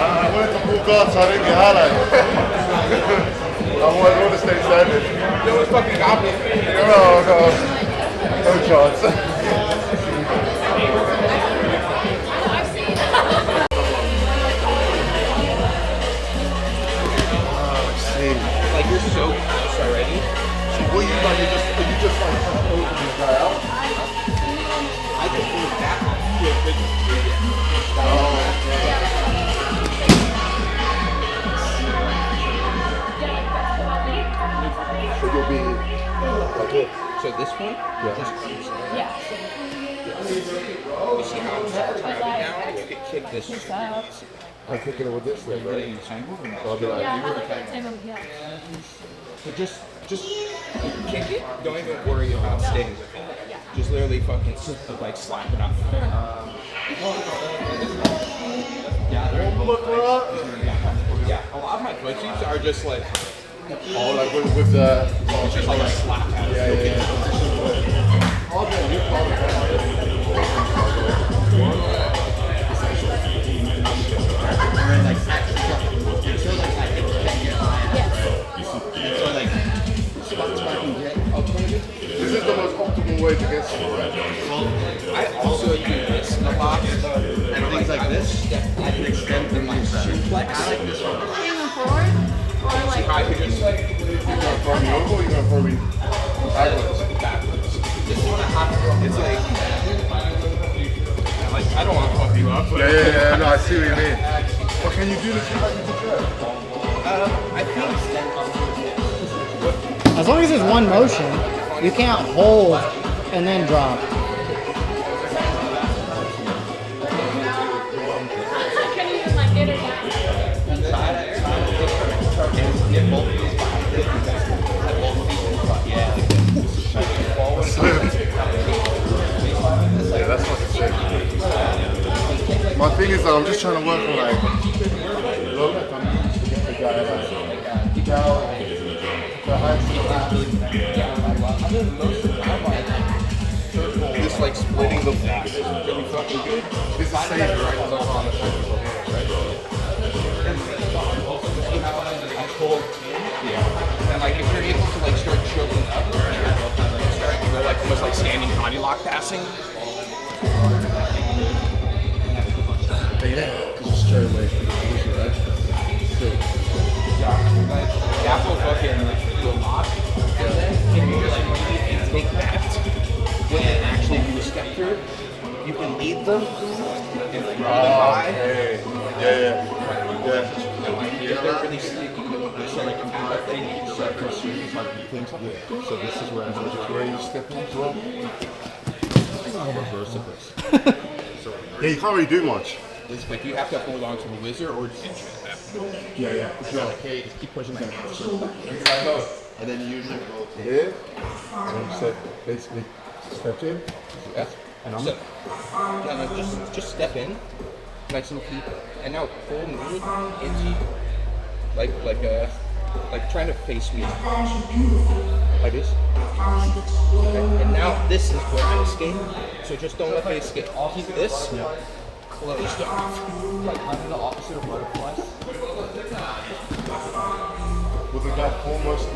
I wanted to pull guards, so I didn't get highlighted. I fucking got me. No chance. Like you're so close already. So what you like? You just like open the guy out. I can move that to a big. So you'll be like this. So this one, just comes in. You see how I'm just grabbing now? You can kick this. I'm kicking it with this leg, right? So I'll be like, So just kick it. Don't even worry about staying with it. Just literally fucking like slap it up. Yeah, a lot of my glitches are just like. oh, like with the. It's just like a slap. Yeah. This is the most optimal way to get someone, right? Well, I also do this a lot, and things like this. I can extend in my shin flex. I like this one. Forward or like. I could just You're gonna throw me over or you're gonna throw me backwards? This one I have to. It's like I don't want to fuck you up. But Yeah, no, I see what you mean. But can you do this like you prefer? I think. As long as it's one motion, you can't hold and then drop. Can you use like it or that? Get both of these behind it. Have both of these in front. Yeah. Yeah, that's fucking sick. My thing is that I'm just trying to work on like low left. I'm used to get the guy like down, the hands to the back. Just like splitting the block is really fucking good. This is safe, right? It's not on the second from here, right? I pull and like if you're able to like start choking up, start to go like almost like standing body lock passing. Just straight away from the position, right? That will fucking do a lot. And then if you just really take that when actually do a step through, you can lead them and like run them by. Yeah. And like if they're really sticky, so like you do that thing, you can start to swing things like So this is where you step in as well. I'll reverse of this. Yeah, you can't really do much. It's like you have to hold on to the whizzer or just inch it at that point. Yeah. It's like, hey, just keep pushing back. And then you usually go Here, and you said basically stepped in. Yeah. and I'm So, just step in, nice and deep, and now pull me into like trying to face me like this. Okay. And now this is where I escape. So just don't let me escape. Keep this closed off. like I'm the opposite of butterflies. With the guy almost